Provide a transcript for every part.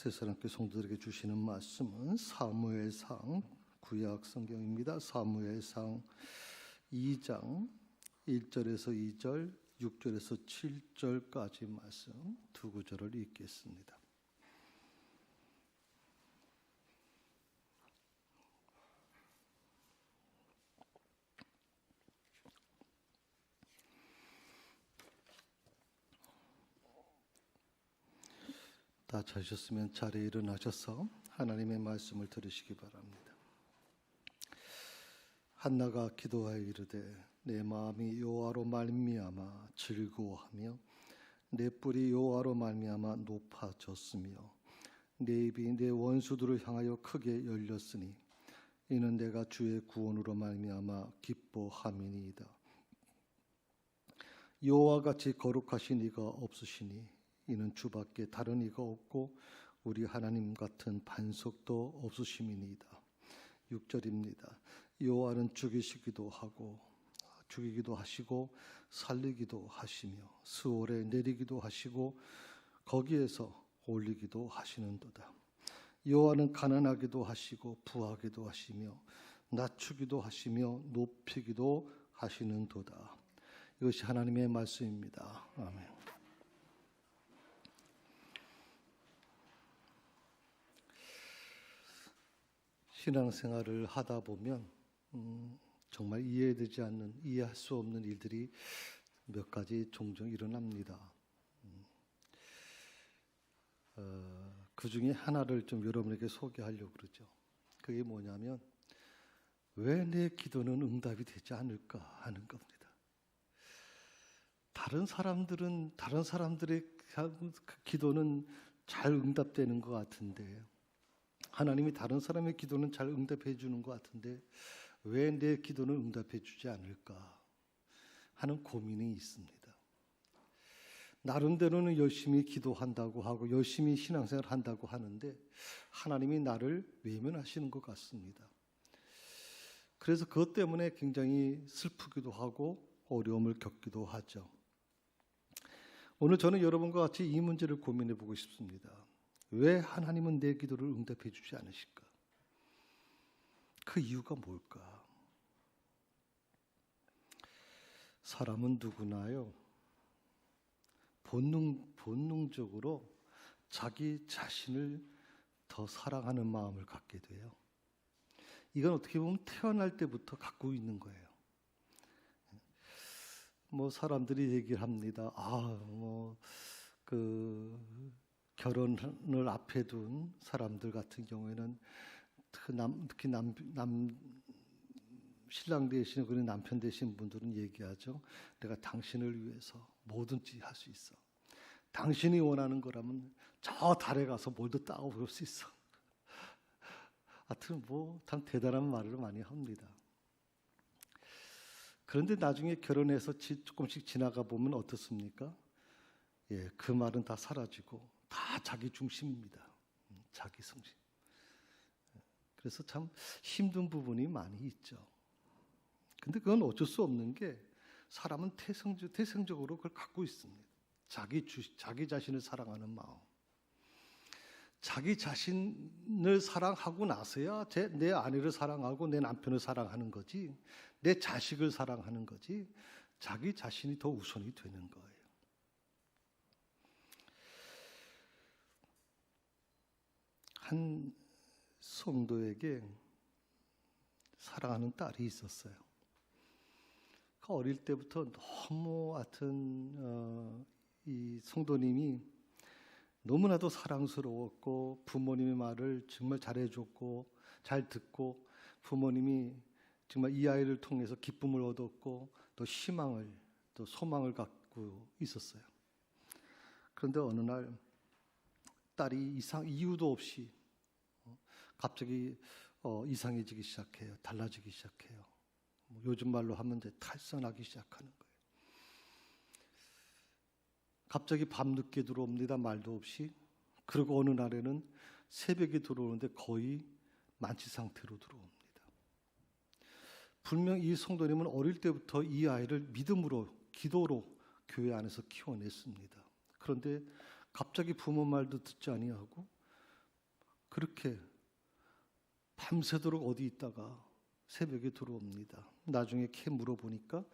새사랑교회 성도들에게 주시는 말씀은 사무엘상 구약 성경입니다. 사무엘상 2장 1절에서 2절, 6절에서 7절까지 말씀 두 구절을 읽겠습니다. 다 자셨으면 자리에 일어나셔서 하나님의 말씀을 들으시기 바랍니다. 한나가 기도하여 이르되 내 마음이 여호와로 말미암아 즐거워하며 내 뿔이 여호와로 말미암아 높아졌으며 내 입이 내 원수들을 향하여 크게 열렸으니 이는 내가 주의 구원으로 말미암아 기뻐함이니이다. 여호와 같이 거룩하신 이가 없으시니 이는 주밖에 다른 이가 없고 우리 하나님 같은 반석도 없으심이니이다. 6절입니다. 여호와는 죽이기도 하시고 살리기도 하시며 스올에 내리기도 하시고 거기에서 올리기도 하시는도다. 여호와는 가난하기도 하시고 부하기도 하시며 낮추기도 하시며 높이기도 하시는도다. 이것이 하나님의 말씀입니다. 아멘. 신앙생활을 하다 보면 정말 이해되지 않는, 이해할 수 없는 일들이 몇 가지 종종 일어납니다. 그 중에 하나를 좀 여러분에게 소개하려고 그러죠. 그게 뭐냐면 왜 내 기도는 응답이 되지 않을까 하는 겁니다. 다른 사람들의 기도는 잘 응답되는 것 같은데, 하나님이 다른 사람의 기도는 잘 응답해 주는 것 같은데 왜 내 기도는 응답해 주지 않을까 하는 고민이 있습니다. 나름대로는 열심히 기도한다고 하고 열심히 신앙생활 한다고 하는데 하나님이 나를 외면하시는 것 같습니다. 그래서 그것 때문에 굉장히 슬프기도 하고 어려움을 겪기도 하죠. 오늘 저는 여러분과 같이 이 문제를 고민해 보고 싶습니다. 왜 하나님은 내 기도를 응답해 주지 않으실까? 그 이유가 뭘까? 사람은 누구나요, 본능적으로 자기 자신을 더 사랑하는 마음을 갖게 돼요. 이건 어떻게 보면 태어날 때부터 갖고 있는 거예요. 사람들이 얘기를 합니다. 결혼을 앞에 둔 사람들 같은 경우에는 특히 신랑 되시는 그런 남편 되신 분들은 얘기하죠. 내가 당신을 위해서 뭐든지 할 수 있어. 당신이 원하는 거라면 저 달에 가서 뭘도 따올 수 있어. 하여튼 참 대단한 말을 많이 합니다. 그런데 나중에 결혼해서 조금씩 지나가 보면 어떻습니까? 그 말은 다 사라지고 다 자기 중심입니다. 자기 중심. 그래서 참 힘든 부분이 많이 있죠. 근데 그건 어쩔 수 없는 게 사람은 태생적으로 그걸 갖고 있습니다. 자기 자신을 사랑하는 마음. 자기 자신을 사랑하고 나서야 내 아내를 사랑하고 내 남편을 사랑하는 거지, 내 자식을 사랑하는 거지, 자기 자신이 더 우선이 되는 거예요. 한 성도에게 사랑하는 딸이 있었어요. 어릴 때부터 너무 이 성도님이 너무나도 사랑스러웠고 부모님의 말을 정말 잘해줬고 잘 듣고 부모님이 정말 이 아이를 통해서 기쁨을 얻었고 또 희망을, 또 소망을 갖고 있었어요. 그런데 어느 날 딸이 이유도 없이 갑자기 이상해지기 시작해요. 달라지기 시작해요. 요즘 말로 하면 이제 탈선하기 시작하는 거예요. 갑자기 밤늦게 들어옵니다. 말도 없이. 그리고 어느 날에는 새벽에 들어오는데 거의 만취 상태로 들어옵니다. 분명 이 성도님은 어릴 때부터 이 아이를 믿음으로, 기도로 교회 안에서 키워냈습니다. 그런데 갑자기 부모 말도 듣지 아니하고 그렇게 밤새도록 어디 있다가 새벽에 들어옵니다. 나중에 캐 물어보니까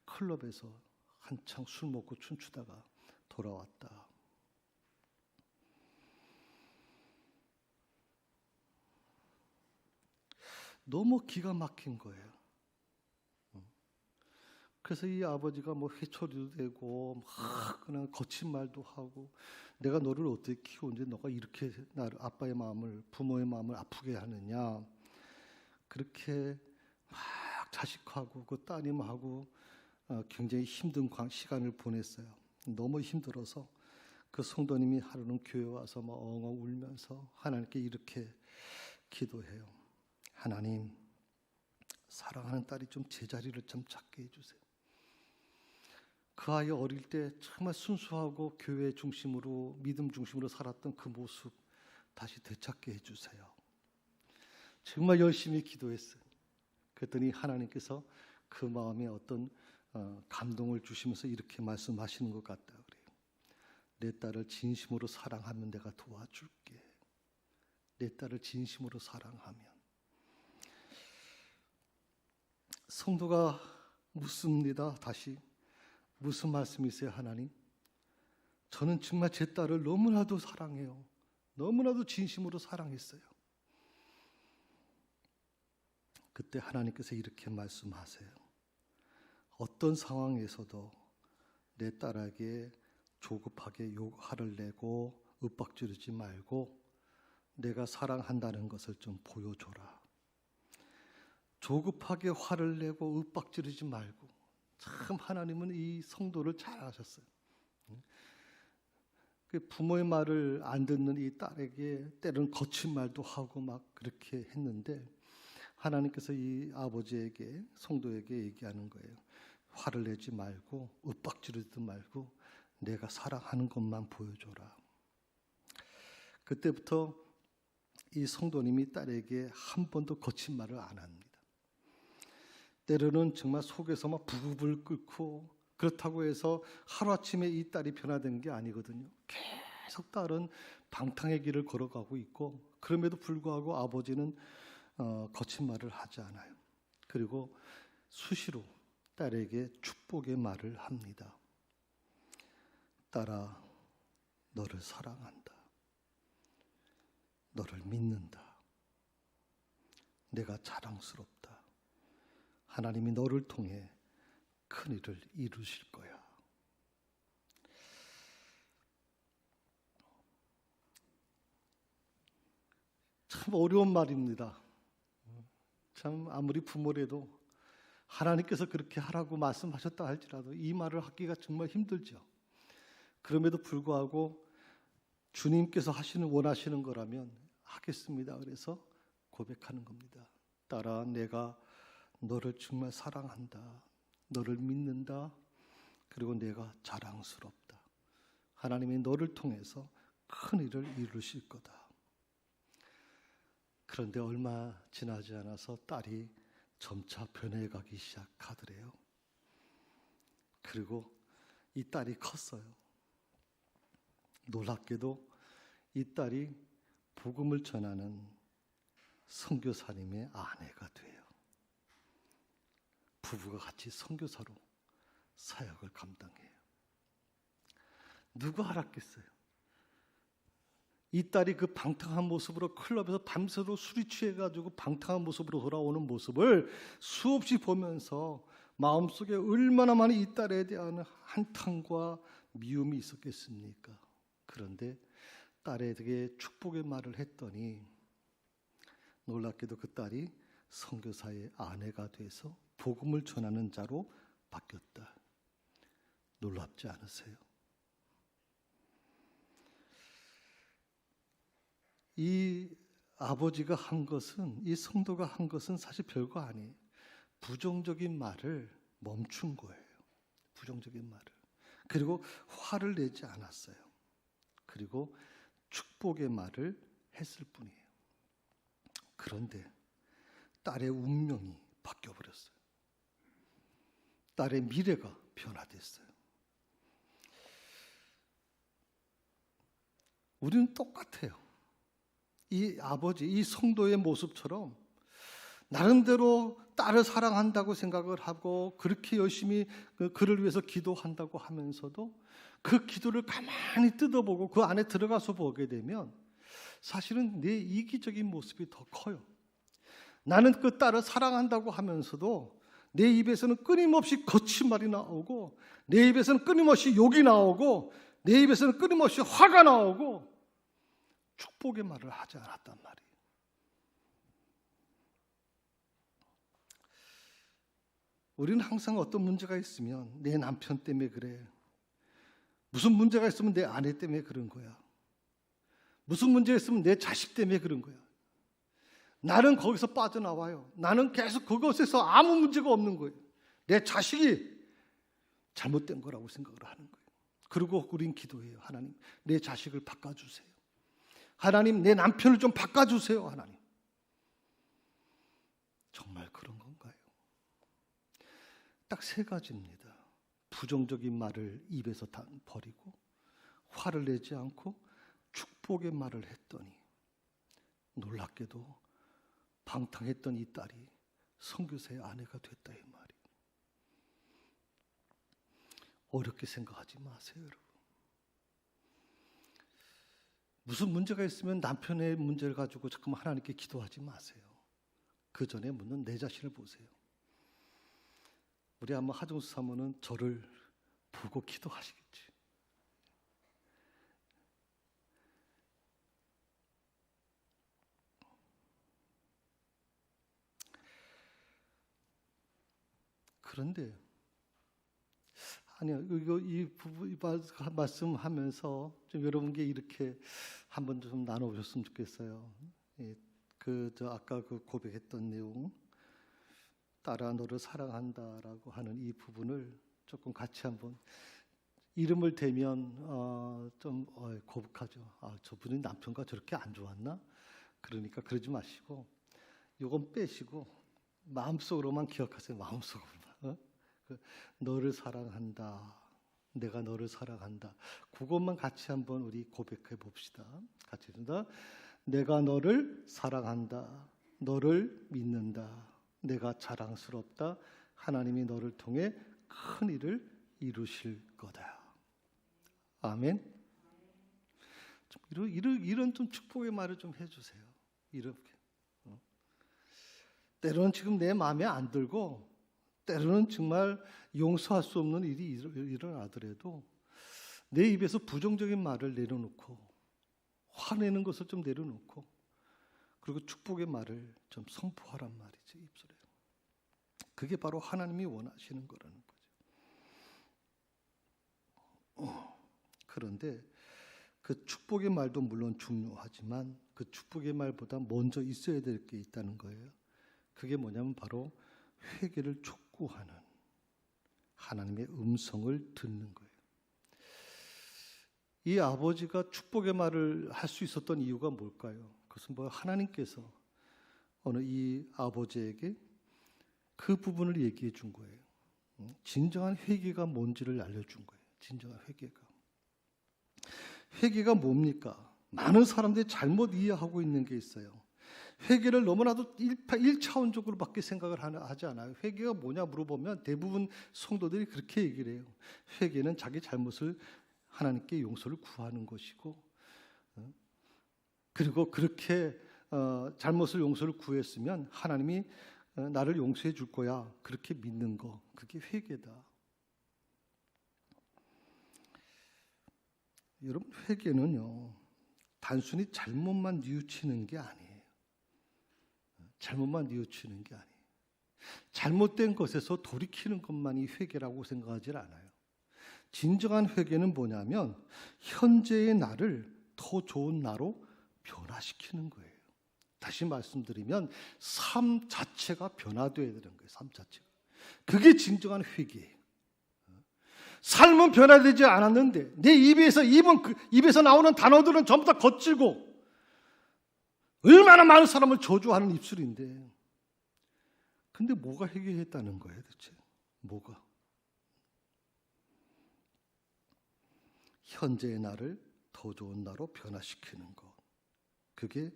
클럽에서 한창 술 먹고 춤추다가 돌아왔다. 너무 기가 막힌 거예요. 그래서 이 아버지가 뭐 회초리도 대고 막 그냥 거친 말도 하고, 내가 너를 어떻게 키우는데 너가 이렇게 나를, 아빠의 마음을, 부모의 마음을 아프게 하느냐. 그렇게 막 자식하고 그 따님하고 굉장히 힘든 시간을 보냈어요. 너무 힘들어서 그 성도님이 하루는 교회 와서 막 엉엉 울면서 하나님께 이렇게 기도해요. 하나님, 사랑하는 딸이 좀 제자리를 좀 찾게 해주세요. 그 아이 어릴 때 정말 순수하고 교회 중심으로, 믿음 중심으로 살았던 그 모습 다시 되찾게 해주세요. 정말 열심히 기도했어요. 그랬더니 하나님께서 그 마음에 어떤 감동을 주시면서 이렇게 말씀하시는 것 같다 그래요. 내 딸을 진심으로 사랑하면 내가 도와줄게. 내 딸을 진심으로 사랑하면. 성도가 묻습니다. 다시. 무슨 말씀이세요, 하나님? 저는 정말 제 딸을 너무나도 사랑해요. 너무나도 진심으로 사랑했어요. 그때 하나님께서 이렇게 말씀하세요. 어떤 상황에서도 내 딸에게 조급하게 화를 내고 윽박지르지 말고 내가 사랑한다는 것을 좀 보여줘라. 조급하게 화를 내고 윽박지르지 말고. 참 하나님은 이 성도를 잘 아셨어요. 부모의 말을 안 듣는 이 딸에게 때로는 거친 말도 하고 막 그렇게 했는데, 하나님께서 이 아버지에게, 성도에게 얘기하는 거예요. 화를 내지 말고 윽박지르지 말고 내가 사랑하는 것만 보여줘라. 그때부터 이 성도님이 딸에게 한 번도 거친 말을 안 합니다. 때로는 정말 속에서 막 부글부글 끓고, 그렇다고 해서 하루아침에 이 딸이 변화된 게 아니거든요. 계속 딸은 방탕의 길을 걸어가고 있고, 그럼에도 불구하고 아버지는 거친 말을 하지 않아요. 그리고 수시로 딸에게 축복의 말을 합니다. 딸아, 너를 사랑한다. 너를 믿는다. 내가 자랑스럽다. 하나님이 너를 통해 큰 일을 이루실 거야. 참 어려운 말입니다. 참 아무리 부모래도 하나님께서 그렇게 하라고 말씀하셨다 할지라도 이 말을 하기가 정말 힘들죠. 그럼에도 불구하고 주님께서 원하시는 거라면 하겠습니다. 그래서 고백하는 겁니다. 딸아, 내가 너를 정말 사랑한다. 너를 믿는다. 그리고 내가 자랑스럽다. 하나님이 너를 통해서 큰 일을 이루실 거다. 그런데 얼마 지나지 않아서 딸이 점차 변해가기 시작하더래요. 그리고 이 딸이 컸어요. 놀랍게도 이 딸이 복음을 전하는 선교사님의 아내가 돼요. 부부가 같이 선교사로 사역을 감당해요. 누가 알았겠어요? 이 딸이 그 방탕한 모습으로 클럽에서 밤새도록 술이 취해가지고 방탕한 모습으로 돌아오는 모습을 수없이 보면서 마음속에 얼마나 많은 이 딸에 대한 한탄과 미움이 있었겠습니까? 그런데 딸에게 축복의 말을 했더니 놀랍게도 그 딸이 선교사의 아내가 돼서 복음을 전하는 자로 바뀌었다. 놀랍지 않으세요? 이 아버지가 한 것은, 이 성도가 한 것은 사실 별거 아니에요. 부정적인 말을 멈춘 거예요. 부정적인 말을. 그리고 화를 내지 않았어요. 그리고 축복의 말을 했을 뿐이에요. 그런데 딸의 운명이 바뀌어버렸어요. 딸의 미래가 변화됐어요. 우리는 똑같아요. 이 아버지, 이 성도의 모습처럼 나름대로 딸을 사랑한다고 생각을 하고 그렇게 열심히 그를 위해서 기도한다고 하면서도 그 기도를 가만히 뜯어보고 그 안에 들어가서 보게 되면 사실은 내 이기적인 모습이 더 커요. 나는 그 딸을 사랑한다고 하면서도 내 입에서는 끊임없이 거친 말이 나오고 내 입에서는 끊임없이 욕이 나오고 내 입에서는 끊임없이 화가 나오고 축복의 말을 하지 않았단 말이에요. 우리는 항상 어떤 문제가 있으면 내 남편 때문에 그래. 무슨 문제가 있으면 내 아내 때문에 그런 거야. 무슨 문제가 있으면 내 자식 때문에 그런 거야. 나는 거기서 빠져나와요. 나는 계속 그것에서 아무 문제가 없는 거예요. 내 자식이 잘못된 거라고 생각을 하는 거예요. 그리고 우린 기도해요. 하나님, 내 자식을 바꿔주세요. 하나님, 내 남편을 좀 바꿔주세요. 하나님. 정말 그런 건가요? 딱 세 가지입니다. 부정적인 말을 입에서 다 버리고 화를 내지 않고 축복의 말을 했더니 놀랍게도 방탕했던 이 딸이 선교사의 아내가 됐다 이 말이에요. 어렵게 생각하지 마세요, 여러분. 무슨 문제가 있으면 남편의 문제를 가지고 자꾸만 하나님께 기도하지 마세요. 그 전에 묻는 내 자신을 보세요. 우리 아마 하정수 사모는 저를 보고 기도하시겠지. 그런데 아니요, 이 부분 말씀하면서 좀 여러분께 이렇게 한번 좀 나눠보셨으면 좋겠어요. 아까 그 고백했던 내용, 딸아 너를 사랑한다라고 하는 이 부분을 조금 같이 한번 이름을 대면 좀 거북하죠. 저분이 남편과 저렇게 안 좋았나? 그러니까 그러지 마시고 요건 빼시고 마음속으로만 기억하세요. 마음속으로만. 너를 사랑한다. 내가 너를 사랑한다. 그것만 같이 한번 우리 고백해 봅시다. 같이 합니다. 내가 너를 사랑한다. 너를 믿는다. 내가 자랑스럽다. 하나님이 너를 통해 큰 일을 이루실 거다. 아멘. 이런 좀 축복의 말을 좀 해주세요. 이렇게. 때로는 지금 내 마음에 안 들고 때로는 정말 용서할 수 없는 일이 일어나더라도 내 입에서 부정적인 말을 내려놓고 화내는 것을 좀 내려놓고 그리고 축복의 말을 좀 선포하란 말이죠. 입술에. 그게 바로 하나님이 원하시는 거라는 거죠. 그런데 그 축복의 말도 물론 중요하지만 그 축복의 말보다 먼저 있어야 될 게 있다는 거예요. 그게 뭐냐면 바로 회개를 촉구하는 하나님의 음성을 듣는 거예요. 이 아버지가 축복의 말을 할 수 있었던 이유가 뭘까요? 그것은 하나님께서 어느 이 아버지에게 그 부분을 얘기해 준 거예요. 진정한 회개가 뭔지를 알려준 거예요. 진정한 회개가 뭡니까? 많은 사람들이 잘못 이해하고 있는 게 있어요. 회개를 너무나도 1차원적으로밖에 생각을 하지 않아요. 회개가 뭐냐 물어보면 대부분 성도들이 그렇게 얘기를 해요. 회개는 자기 잘못을 하나님께 용서를 구하는 것이고 그리고 그렇게 잘못을 용서를 구했으면 하나님이 나를 용서해 줄 거야. 그렇게 믿는 거. 그게 회개다. 여러분, 회개는요. 단순히 잘못만 뉘우치는 게 아니에요. 잘못만 뉘우치는 게 아니에요. 잘못된 것에서 돌이키는 것만이 회개라고 생각하지 않아요. 진정한 회개는 뭐냐면 현재의 나를 더 좋은 나로 변화시키는 거예요. 다시 말씀드리면 삶 자체가 변화되어야 되는 거예요. 삶 자체가. 그게 진정한 회개예요. 삶은 변화되지 않았는데 내 입에서 나오는 단어들은 전부 다 거칠고 얼마나 많은 사람을 저주하는 입술인데 근데 뭐가 회개했다는 거예요 대체? 뭐가? 현재의 나를 더 좋은 나로 변화시키는 것. 그게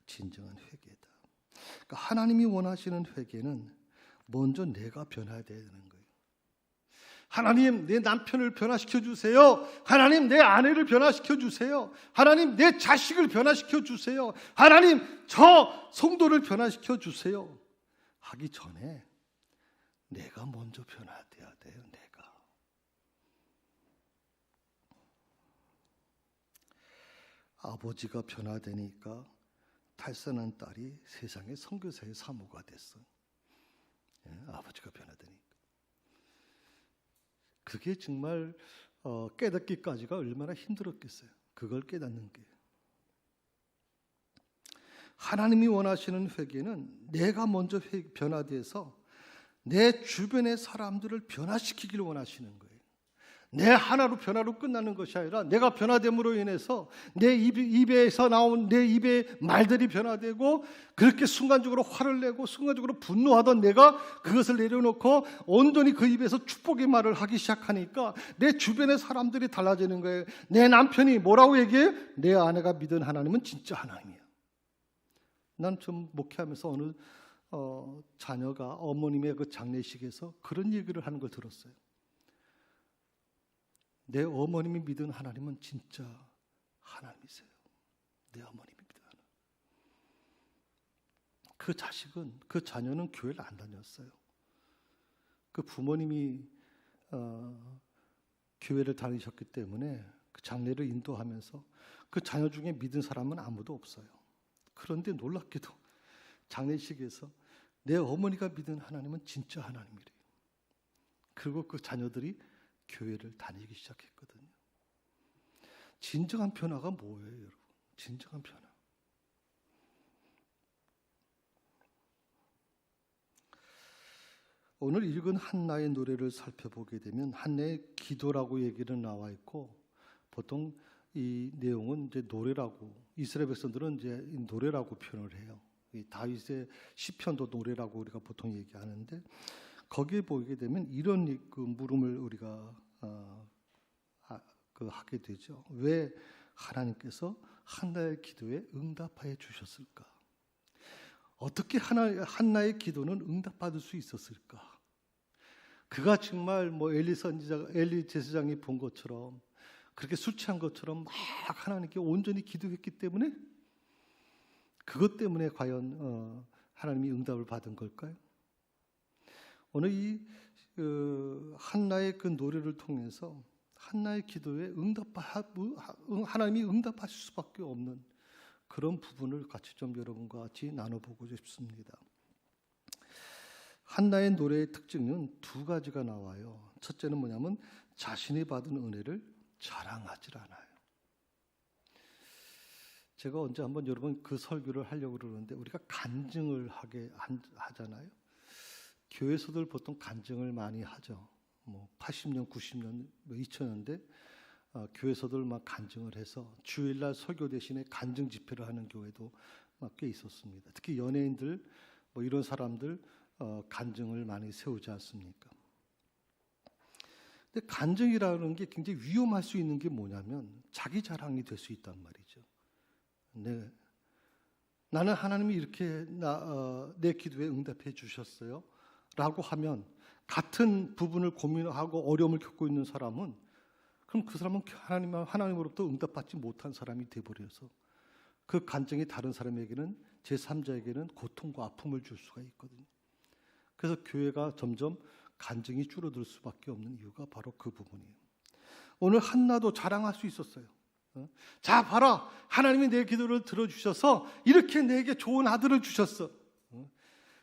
진정한 회개다. 그러니까 하나님이 원하시는 회개는 먼저 내가 변화해야 되는 거예요. 하나님, 내 남편을 변화시켜 주세요. 하나님, 내 아내를 변화시켜 주세요. 하나님, 내 자식을 변화시켜 주세요. 하나님, 저 성도를 변화시켜 주세요. 하기 전에 내가 먼저 변화돼야 돼요. 내가. 아버지가 변화되니까 탈선한 딸이 세상의 선교사의 사모가 됐어요. 아버지가 변화되니까. 그게 정말 깨닫기까지가 얼마나 힘들었겠어요. 그걸 깨닫는 게. 하나님이 원하시는 회개는 내가 먼저 변화돼서 내 주변의 사람들을 변화시키기를 원하시는 거예요. 내 하나로 변화로 끝나는 것이 아니라 내가 변화됨으로 인해서 내 입에서 나온 내 입의 말들이 변화되고 그렇게 순간적으로 화를 내고 순간적으로 분노하던 내가 그것을 내려놓고 온전히 그 입에서 축복의 말을 하기 시작하니까 내 주변의 사람들이 달라지는 거예요. 내 남편이 뭐라고 얘기해? 내 아내가 믿은 하나님은 진짜 하나님이야. 난 좀 목회하면서 어느 자녀가 어머님의 그 장례식에서 그런 얘기를 하는 걸 들었어요. 내 어머님이 믿은 하나님은 진짜 하나님이세요. 내 어머님이 믿은 하나님. 그 자식은, 그 자녀는 교회를 안 다녔어요. 그 부모님이 교회를 다니셨기 때문에 그 장례를 인도하면서 그 자녀 중에 믿은 사람은 아무도 없어요. 그런데 놀랍게도 장례식에서 내 어머니가 믿은 하나님은 진짜 하나님이래요. 그리고 그 자녀들이 교회를 다니기 시작했거든요. 진정한 변화가 뭐예요, 여러분? 진정한 변화. 오늘 읽은 한나의 노래를 살펴보게 되면 한나의 기도라고 얘기는 나와 있고 보통 이 내용은 이제 노래라고 이스라엘 백성들은 이제 노래라고 표현을 해요. 이 다윗의 시편도 노래라고 우리가 보통 얘기하는데 거기에 보게 되면 이런 그 물음을 우리가 하게 되죠. 왜 하나님께서 한나의 기도에 응답하여 주셨을까? 어떻게 한나의 기도는 응답받을 수 있었을까? 그가 정말 뭐 엘리 제사장이 본 것처럼 그렇게 술 취한 것처럼 막 하나님께 온전히 기도했기 때문에 그것 때문에 과연 하나님이 응답을 받은 걸까요? 오늘 이 한나의 그 노래를 통해서 한나의 기도에 하나님이 응답하실 수밖에 없는 그런 부분을 같이 좀 여러분과 같이 나눠보고 싶습니다. 한나의 노래의 특징은 두 가지가 나와요. 첫째는 뭐냐면 자신이 받은 은혜를 자랑하지 않아요. 제가 언제 한번 여러분 그 설교를 하려고 그러는데 우리가 간증을 하잖아요. 교회에서들 보통 간증을 많이 하죠. 뭐 80년, 90년, 2000년대 교회에서들 막 간증을 해서 주일날 설교 대신에 간증 집회를 하는 교회도 막 꽤 있었습니다. 특히 연예인들 뭐 이런 사람들 간증을 많이 세우지 않습니까? 근데 간증이라는 게 굉장히 위험할 수 있는 게 뭐냐면 자기 자랑이 될 수 있단 말이죠. 네, 나는 하나님이 이렇게 내 기도에 응답해 주셨어요 라고 하면 같은 부분을 고민하고 어려움을 겪고 있는 사람은 그럼 그 사람은 하나님으로부터 응답받지 못한 사람이 돼버려서 그 간증이 다른 사람에게는 제3자에게는 고통과 아픔을 줄 수가 있거든요. 그래서 교회가 점점 간증이 줄어들 수밖에 없는 이유가 바로 그 부분이에요. 오늘 한나도 자랑할 수 있었어요. 자 봐라, 하나님이 내 기도를 들어주셔서 이렇게 내게 좋은 아들을 주셨어.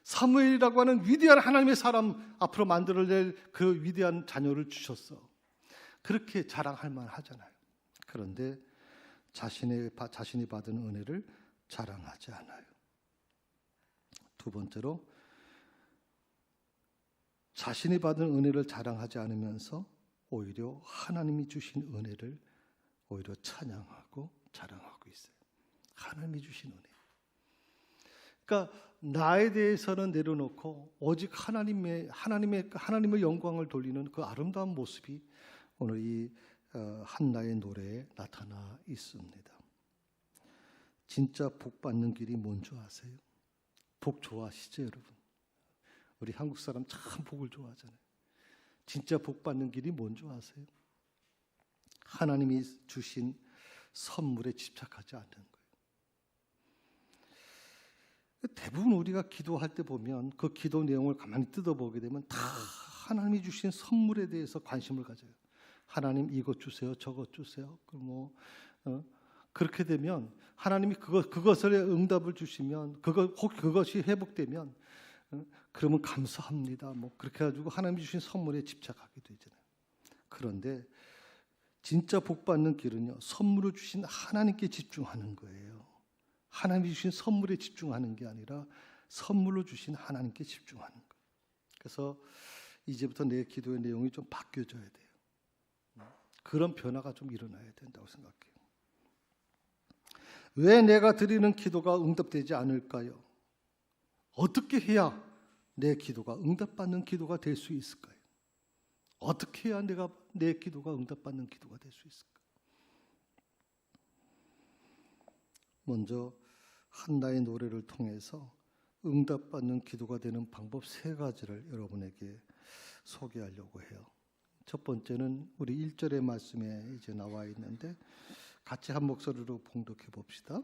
사무엘이라고 하는 위대한 하나님의 사람 앞으로 만들어낼 그 위대한 자녀를 주셨어. 그렇게 자랑할 만하잖아요. 그런데 자신이 받은 은혜를 자랑하지 않아요. 두 번째로 자신이 받은 은혜를 자랑하지 않으면서 오히려 하나님이 주신 은혜를 오히려 찬양하고 자랑하고 있어요. 하나님이 주신 은혜. 그러니까 나에 대해서는 내려놓고 오직 하나님의 영광을 돌리는 그 아름다운 모습이 오늘 이 한나의 노래에 나타나 있습니다. 진짜 복 받는 길이 뭔 줄 아세요? 복 좋아하시죠, 여러분? 우리 한국 사람 참 복을 좋아하잖아요. 진짜 복 받는 길이 뭔 줄 아세요? 하나님이 주신 선물에 집착하지 않는 거예요. 대부분 우리가 기도할 때 보면 그 기도 내용을 가만히 뜯어보게 되면 다 하나님이 주신 선물에 대해서 관심을 가져요. 하나님 이것 주세요, 저것 주세요. 그렇게 되면 하나님이 그것에 응답을 주시면 그것이 회복되면 그러면 감사합니다. 그렇게 해가지고 하나님이 주신 선물에 집착하게 되잖아요. 그런데 진짜 복 받는 길은요, 선물을 주신 하나님께 집중하는 거예요. 하나님이 주신 선물에 집중하는 게 아니라 선물로 주신 하나님께 집중하는 거예요. 그래서 이제부터 내 기도의 내용이 좀 바뀌어져야 돼요. 그런 변화가 좀 일어나야 된다고 생각해요. 왜 내가 드리는 기도가 응답되지 않을까요? 어떻게 해야 내 기도가 응답받는 기도가 될 수 있을까요? 어떻게 해야 내 기도가 응답받는 기도가 될 수 있을까요? 먼저 한나의 노래를 통해서 응답받는 기도가 되는 방법 3가지를 여러분에게 소개하려고 해요. 첫 번째는 우리 1절의 말씀에 이제 나와 있는데 같이 한 목소리로 봉독해 봅시다.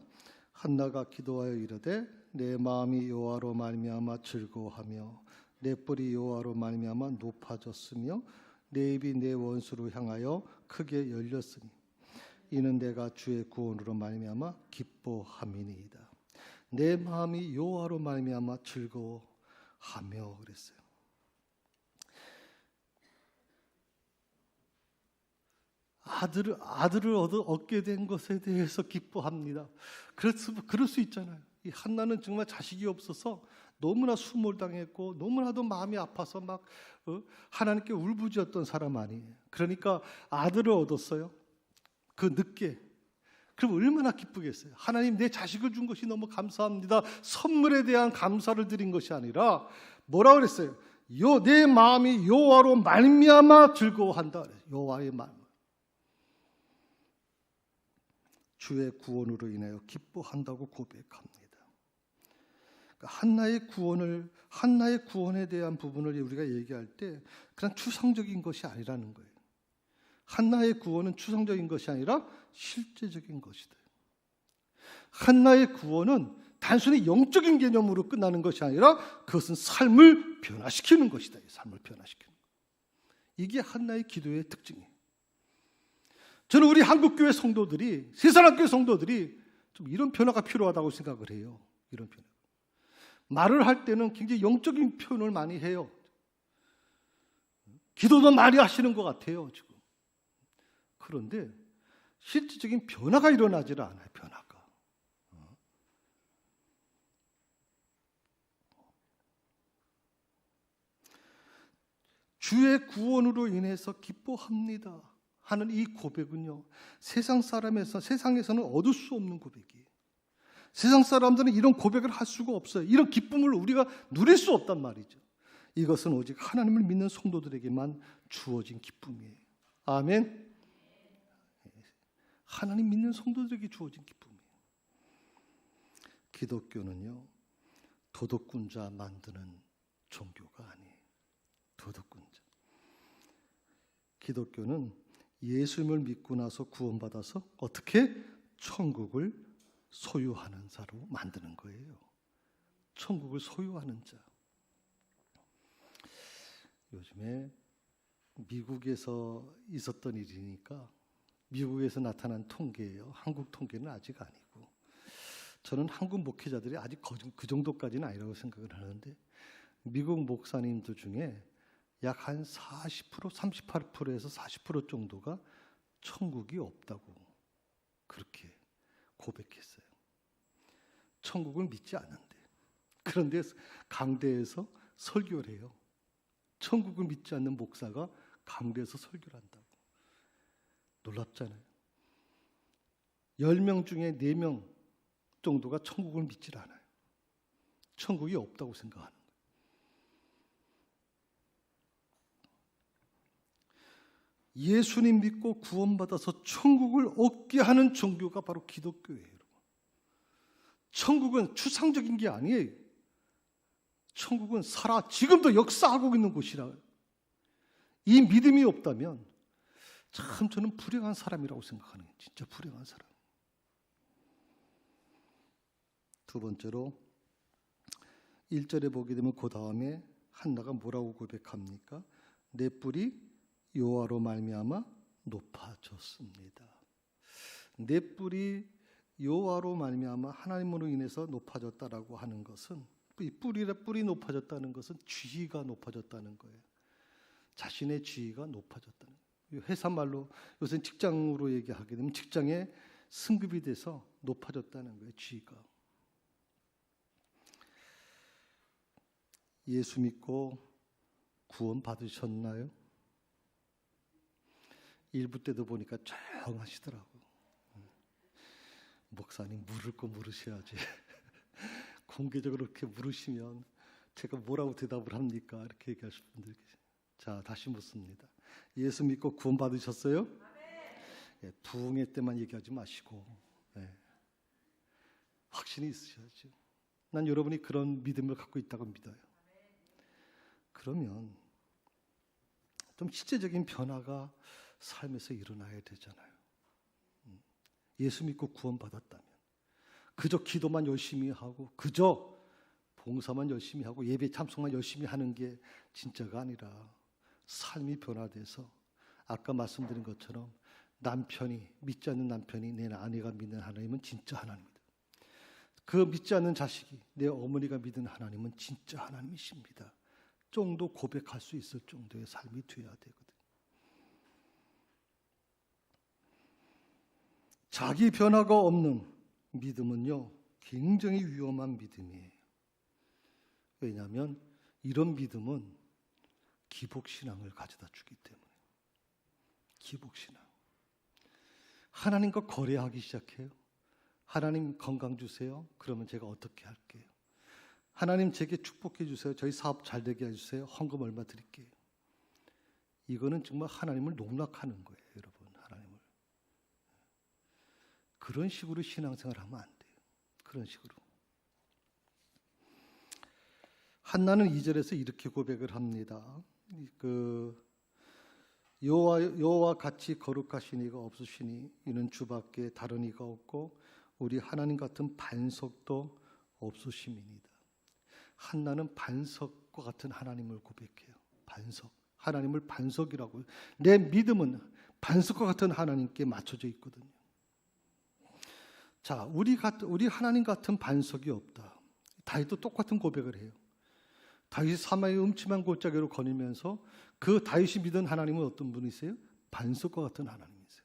한나가 기도하여 이르되 내 마음이 여호와로 말미암아 즐거워하며 내 뿔이 여호와로 말미암아 높아졌으며 내 입이 내 원수로 향하여 크게 열렸으니 이는 내가 주의 구원으로 말미암아 기뻐함이니이다. 내 마음이 여호와로 말미암아 즐거워하며 그랬어요. 아들을 얻게 된 것에 대해서 기뻐합니다. 그럴 수 있잖아요. 이 한나는 정말 자식이 없어서 너무나 수몰당했고 너무나도 마음이 아파서 막 하나님께 울부짖었던 사람 아니에요. 그러니까 아들을 얻었어요. 그 늦게. 그럼 얼마나 기쁘겠어요. 하나님 내 자식을 준 것이 너무 감사합니다. 선물에 대한 감사를 드린 것이 아니라 뭐라 그랬어요? 내 마음이 여호와로 말미암아 즐거워한다. 여호와의 마음. 주의 구원으로 인하여 기뻐한다고 고백합니다. 그러니까 한나의 구원에 대한 부분을 우리가 얘기할 때 그냥 추상적인 것이 아니라는 거예요. 한나의 구원은 추상적인 것이 아니라 실제적인 것이다. 한나의 구원은 단순히 영적인 개념으로 끝나는 것이 아니라 그것은 삶을 변화시키는 것이다. 삶을 변화시키는 것. 이게 한나의 기도의 특징이에요. 저는 우리 한국교회 성도들이, 세상학교회 성도들이 좀 이런 변화가 필요하다고 생각을 해요. 이런 변화. 말을 할 때는 굉장히 영적인 표현을 많이 해요. 기도도 많이 하시는 것 같아요, 지금. 그런데 실질적인 변화가 일어나질 않아요, 변화가. 주의 구원으로 인해서 기뻐합니다 하는 이 고백은요, 세상에서는 얻을 수 없는 고백이에요. 세상 사람들은 이런 고백을 할 수가 없어요. 이런 기쁨을 우리가 누릴 수 없단 말이죠. 이것은 오직 하나님을 믿는 성도들에게만 주어진 기쁨이에요. 아멘. 하나님 믿는 성도들에게 주어진 기쁨이에요. 기독교는요, 도덕군자 만드는 종교가 아니에요. 도덕군자. 기독교는 예수님을 믿고 나서 구원받아서 어떻게 천국을 소유하는 자로 만드는 거예요. 천국을 소유하는 자. 요즘에 미국에서 있었던 일이니까 미국에서 나타난 통계예요. 한국 통계는 아직 아니고. 저는 한국 목회자들이 아직 그 정도까지는 아니라고 생각을 하는데 미국 목사님들 중에 약 한 40%, 38%에서 40% 정도가 천국이 없다고 그렇게 고백했어요. 천국을 믿지 않는데. 그런데 강대에서 설교를 해요. 천국을 믿지 않는 목사가 강대에서 설교를 한다고. 놀랍잖아요. 10명 중에 4명 정도가 천국을 믿질 않아요. 천국이 없다고 생각하는 거예요. 예수님 믿고 구원받아서 천국을 얻게 하는 종교가 바로 기독교예요. 천국은 추상적인 게 아니에요. 천국은 살아 지금도 역사하고 있는 곳이라. 이 믿음이 없다면 참 저는 불행한 사람이라고 생각하는 거예요. 진짜 불행한 사람. 두 번째로 1절에 보게 되면 그 다음에 한나가 뭐라고 고백합니까? 내 뿔이 여호와로 말미암아 높아졌습니다. 내 뿔이 여호와로 말미암아 하나님으로 인해서 높아졌다라고 하는 것은, 이 뿔이 높아졌다는 것은 지위가 높아졌다는 거예요. 자신의 지위가 높아졌다는 거예요. 회사 말로 요새 직장으로 얘기하게 되면 직장에 승급이 돼서 높아졌다는 거예요. 지위가. 예수 믿고 구원 받으셨나요? 1부 때도 보니까 조용하시더라고요. 목사님 물을 거 물으셔야지. 공개적으로 이렇게 물으시면 제가 뭐라고 대답을 합니까? 이렇게 얘기하실 분들 계세요. 자, 다시 묻습니다. 예수 믿고 구원 받으셨어요? 예, 부흥회 때만 얘기하지 마시고 확신이 있으셔야죠. 난 여러분이 그런 믿음을 갖고 있다고 믿어요. 그러면 좀 실제적인 변화가 삶에서 일어나야 되잖아요. 예수 믿고 구원받았다면 그저 기도만 열심히 하고 그저 봉사만 열심히 하고 예배 참석만 열심히 하는 게 진짜가 아니라 삶이 변화돼서 아까 말씀드린 것처럼 남편이, 믿지 않는 남편이 내 아내가 믿는 하나님은 진짜 하나님이다. 그 믿지 않는 자식이, 내 어머니가 믿는 하나님은 진짜 하나님이십니다. 정도 고백할 수 있을 정도의 삶이 되어야 되거든. 자기 변화가 없는 믿음은요, 굉장히 위험한 믿음이에요. 왜냐하면 이런 믿음은 기복신앙을 가져다 주기 때문에. 기복신앙. 하나님과 거래하기 시작해요. 하나님 건강 주세요. 그러면 제가 어떻게 할게요? 하나님 제게 축복해 주세요. 저희 사업 잘 되게 해주세요. 헌금 얼마 드릴게요. 이거는 정말 하나님을 농락하는 거예요, 여러분. 하나님을. 그런 식으로 신앙생활하면 안 돼요. 그런 식으로. 한나는 2절에서 이렇게 고백을 합니다. 여호와 같이 거룩하신 이가 없으시니 이는 주밖에 다른 이가 없고 우리 하나님 같은 반석도 없으심이니이다. 한나는 반석과 같은 하나님을 고백해요. 반석. 하나님을 반석이라고. 내 믿음은 반석과 같은 하나님께 맞춰져 있거든요. 자, 우리 하나님 같은 반석이 없다. 다윗도 똑같은 고백을 해요. 다윗이 사마의 음침한 골짜기로 거니면서 그 다윗이 믿은 하나님은 어떤 분이세요? 반석과 같은 하나님이세요.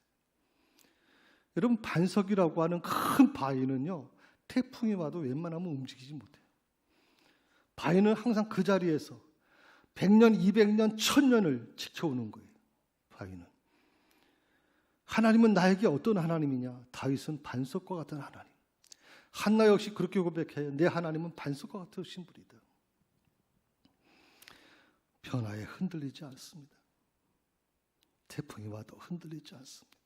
여러분, 반석이라고 하는 큰 바위는요, 태풍이 와도 웬만하면 움직이지 못해요. 바위는 항상 그 자리에서 100년, 200년, 1000년을 지켜오는 거예요. 바위는. 하나님은 나에게 어떤 하나님이냐? 다윗은 반석과 같은 하나님. 한나 역시 그렇게 고백해요. 내 하나님은 반석과 같으신 분이다. 변화에 흔들리지 않습니다. 태풍이 와도 흔들리지 않습니다.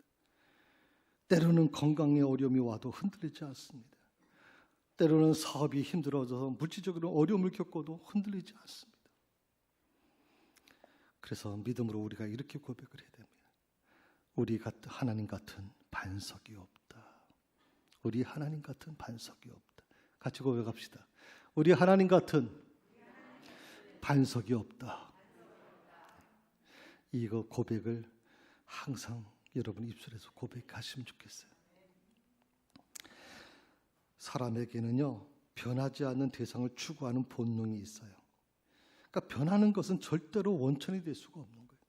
때로는 건강에 어려움이 와도 흔들리지 않습니다. 때로는 사업이 힘들어져서 물질적으로 어려움을 겪어도 흔들리지 않습니다. 그래서 믿음으로 우리가 이렇게 고백을 해야 됩니다. 우리 하나님 같은 반석이 없다. 우리 하나님 같은 반석이 없다. 같이 고백합시다. 우리 하나님 같은 반석이 없다. 이거 고백을 항상 여러분 입술에서 고백하시면 좋겠어요. 사람에게는요, 변하지 않는 대상을 추구하는 본능이 있어요. 그러니까 변하는 것은 절대로 원천이 될 수가 없는 거예요.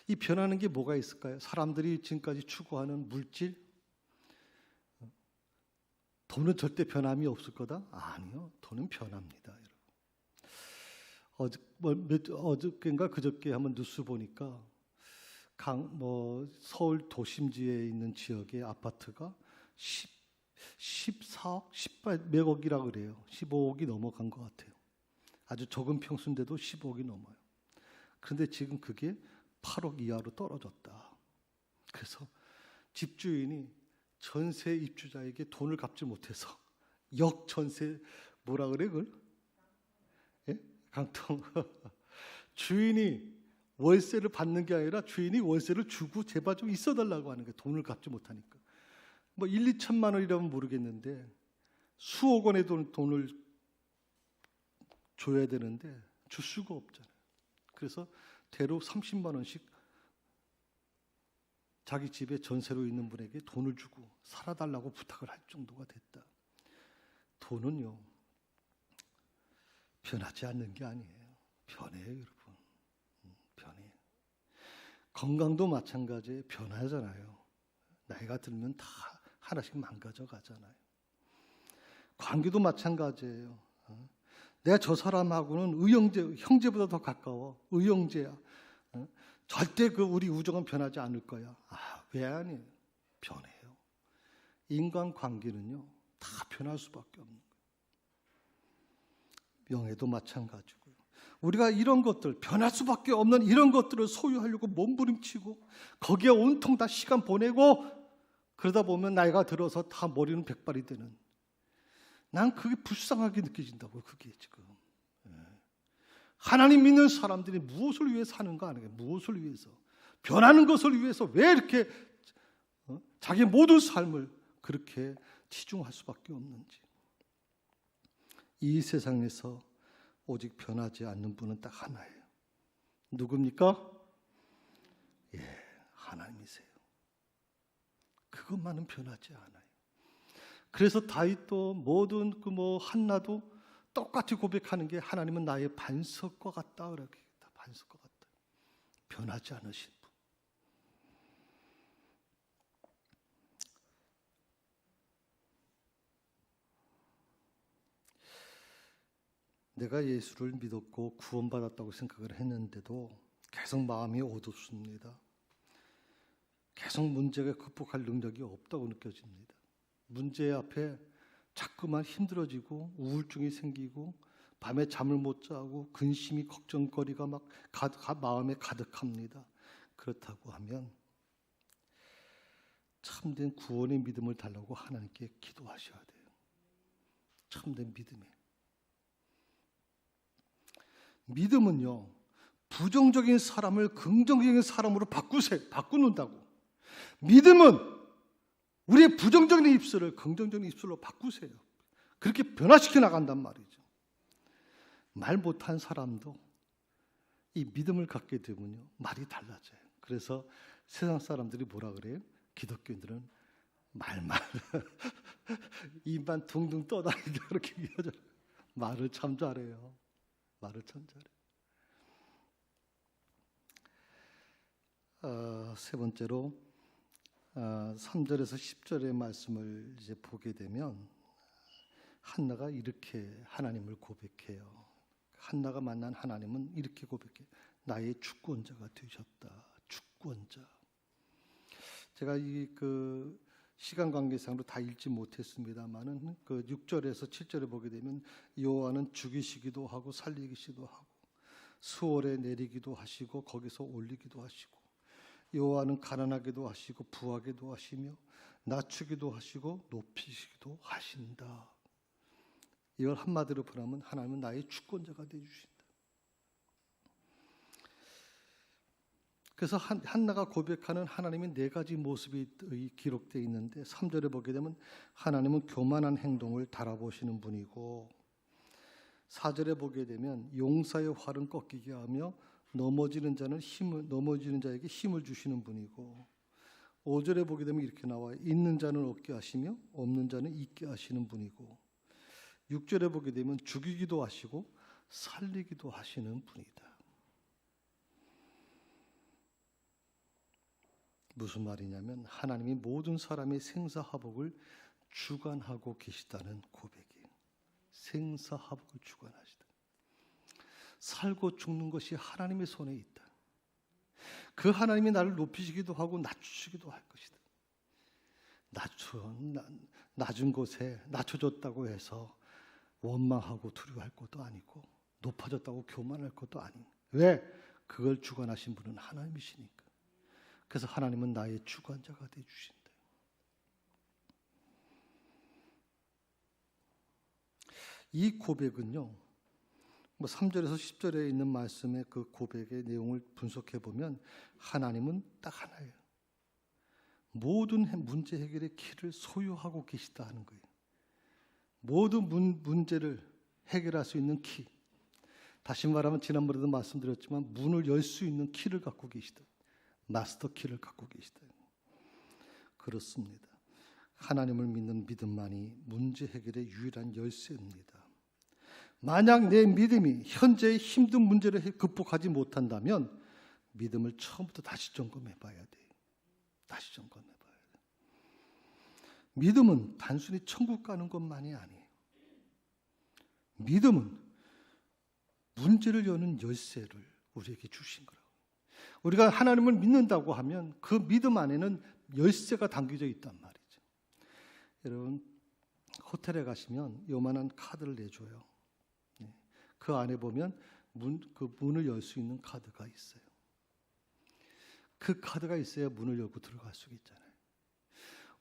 이 변하는 게 뭐가 있을까요? 사람들이 지금까지 추구하는 물질? 돈은 절대 변함이 없을 거다? 아니요, 돈은 변합니다. 어저께인가 그저께 한번 뉴스 보니까 서울 도심지에 있는 지역의 아파트가 14억, 18억이라 그래요. 15억이 넘어간 것 같아요. 아주 적은 평수인데도 15억이 넘어요. 그런데 지금 그게 8억 이하로 떨어졌다. 그래서 집주인이 전세 입주자에게 돈을 갚지 못해서 역전세 뭐라 그래 그걸? 예? 강통. 주인이 월세를 받는 게 아니라 주인이 월세를 주고 제발 좀 있어달라고 하는 거예요. 돈을 갚지 못하니까. 뭐 1, 2천만 원이라면 모르겠는데 수억 원의 돈을 줘야 되는데 줄 수가 없잖아요. 그래서 대로 30만 원씩 자기 집에 전세로 있는 분에게 돈을 주고 살아달라고 부탁을 할 정도가 됐다. 돈은요, 변하지 않는 게 아니에요. 변해요, 여러분. 변해요. 건강도 마찬가지에 변하잖아요. 나이가 들면 다 하나씩 망가져 가잖아요. 관계도 마찬가지예요. 내가 저 사람하고는 의형제, 형제보다 더 가까워. 의형제야. 절대 우리 우정은 변하지 않을 거야. 왜 아니에요? 변해요. 인간 관계는요, 다 변할 수밖에 없는 거예요. 명예도 마찬가지고요. 우리가 이런 것들, 변할 수밖에 없는 이런 것들을 소유하려고 몸부림치고 거기에 온통 다 시간 보내고 그러다 보면 나이가 들어서 다 머리는 백발이 되는, 난 그게 불쌍하게 느껴진다고요. 그게 지금 하나님 믿는 사람들이 무엇을 위해 사는가 하는 게, 무엇을 위해서, 변하는 것을 위해서 왜 이렇게 자기 모든 삶을 그렇게 치중할 수밖에 없는지. 이 세상에서 오직 변하지 않는 분은 딱 하나예요. 누굽니까? 하나님이세요. 그것만은 변하지 않아요. 그래서 다윗도 모든 한나도 똑같이 고백하는 게, 하나님은 나의 반석과 같다. 그렇게 반석과 같다. 변하지 않으신 분. 내가 예수를 믿었고 구원받았다고 생각을 했는데도 계속 마음이 어둡습니다. 계속 문제가 극복할 능력이 없다고 느껴집니다. 문제 앞에 자꾸만 힘들어지고 우울증이 생기고 밤에 잠을 못 자고 근심이, 걱정거리가 막 마음에 가득합니다. 그렇다고 하면 참된 구원의 믿음을 달라고 하나님께 기도하셔야 돼요. 참된 믿음은요, 부정적인 사람을 긍정적인 사람으로 바꾸는다고. 믿음은 우리의 부정적인 입술을 긍정적인 입술로 바꾸세요. 그렇게 변화시켜 나간단 말이죠. 말 못한 사람도 이 믿음을 갖게 되면요, 말이 달라져요. 그래서 세상 사람들이 뭐라 그래요? 기독교인들은 말만 입만 둥둥 떠다니다 그렇게 얘기하잖아요. 말을 참 잘해요. 말을 참 잘해요. 세 번째로 3절에서 10절의 말씀을 이제 보게 되면 한나가 이렇게 하나님을 고백해요. 한나가 만난 하나님은 이렇게 고백해요. 나의 주권자가 되셨다. 주권자. 제가 시간 관계상으로 다 읽지 못했습니다만은 6절에서 7절에 보게 되면 여호와는 죽이시기도 하고 살리시기도 하고 수월에 내리기도 하시고 거기서 올리기도 하시고, 여호와는 가난하게도 하시고 부하게도 하시며 낮추기도 하시고 높이시기도 하신다. 이걸 한마디로 표현하면 하나님은 나의 주권자가 되어주신다. 그래서 한나가 고백하는 하나님의 네 가지 모습이 기록되어 있는데, 3절에 보게 되면 하나님은 교만한 행동을 달아보시는 분이고, 4절에 보게 되면 용사의 활은 꺾이게 하며 넘어지는 자에게 힘을 주시는 분이고, 5절에 보게 되면 이렇게 나와요. 있는 자는 얻게 하시며 없는 자는 잊게 하시는 분이고, 6절에 보게 되면 죽이기도 하시고 살리기도 하시는 분이다. 무슨 말이냐면 하나님이 모든 사람의 생사화복을 주관하고 계시다는 고백이에요. 생사화복을 주관하시다. 살고 죽는 것이 하나님의 손에 있다. 그 하나님이 나를 높이시기도 하고 낮추시기도 할 것이다. 낮은 곳에 낮춰졌다고 해서 원망하고 두려워할 것도 아니고 높아졌다고 교만할 것도 아니고. 왜? 그걸 주관하신 분은 하나님이시니까. 그래서 하나님은 나의 주관자가 되어주신다. 이 고백은요, 3절에서 10절에 있는 말씀의 그 고백의 내용을 분석해 보면 하나님은 딱 하나예요. 모든 문제 해결의 키를 소유하고 계시다 하는 거예요. 모든 문제를 해결할 수 있는 키. 다시 말하면 지난번에도 말씀드렸지만 문을 열 수 있는 키를 갖고 계시다. 마스터 키를 갖고 계시다. 그렇습니다. 하나님을 믿는 믿음만이 문제 해결의 유일한 열쇠입니다. 만약 내 믿음이 현재의 힘든 문제를 극복하지 못한다면 믿음을 처음부터 다시 점검해 봐야 돼요. 다시 점검해 봐야 돼요. 믿음은 단순히 천국 가는 것만이 아니에요. 믿음은 문제를 여는 열쇠를 우리에게 주신 거라고. 우리가 하나님을 믿는다고 하면 그 믿음 안에는 열쇠가 담겨져 있단 말이죠. 여러분, 호텔에 가시면 요만한 카드를 내줘요. 그 안에 보면 그 문을 열 수 있는 카드가 있어요. 그 카드가 있어야 문을 열고 들어갈 수 있잖아요.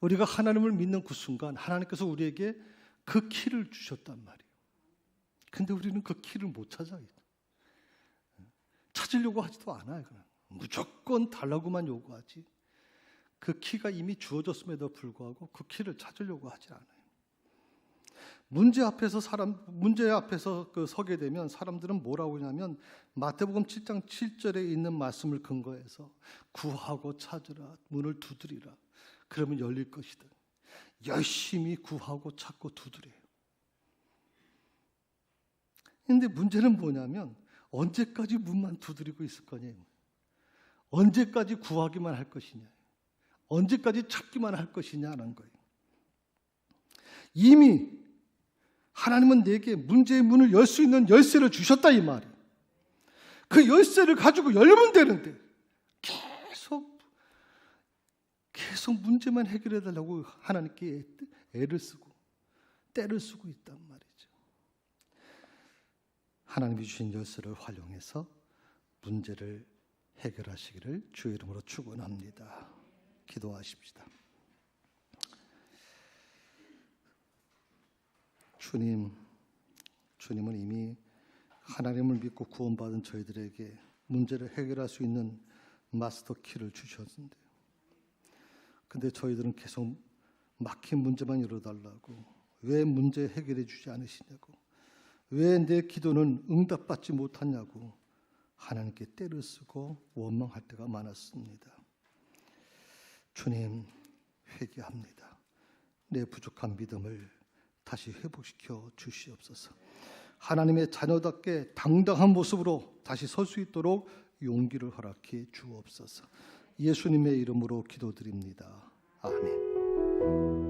우리가 하나님을 믿는 그 순간 하나님께서 우리에게 그 키를 주셨단 말이에요. 근데 우리는 그 키를 못 찾아요. 찾으려고 하지도 않아요. 그냥 무조건 달라고만 요구하지. 그 키가 이미 주어졌음에도 불구하고 그 키를 찾으려고 하지 않아요. 문제 앞에서 서게 되면 사람들은 뭐라고 하냐면 마태복음 7장 7절에 있는 말씀을 근거해서 구하고 찾으라, 문을 두드리라. 그러면 열릴 것이다. 열심히 구하고 찾고 두드려요. 근데 문제는 뭐냐면 언제까지 문만 두드리고 있을 거냐. 언제까지 구하기만 할 것이냐. 언제까지 찾기만 할 것이냐는 거예요. 이미 하나님은 내게 문제의 문을 열 수 있는 열쇠를 주셨다 이 말이에요. 그 열쇠를 가지고 열면 되는데 계속 문제만 해결해 달라고 하나님께 애를 쓰고 때를 쓰고 있단 말이죠. 하나님이 주신 열쇠를 활용해서 문제를 해결하시기를 주의 이름으로 축원합니다. 기도하십시다. 주님은 이미 하나님을 믿고 구원받은 저희들에게 문제를 해결할 수 있는 마스터 키를 주셨는데, 근데 저희들은 계속 막힌 문제만 열어달라고, 왜 문제 해결해 주지 않으시냐고, 왜 내 기도는 응답받지 못하냐고 하나님께 때를 쓰고 원망할 때가 많았습니다. 주님, 회개합니다. 내 부족한 믿음을 다시 회복시켜 주시옵소서. 하나님의 자녀답게 당당한 모습으로 다시 설 수 있도록 용기를 허락해 주옵소서. 예수님의 이름으로 기도드립니다. 아멘.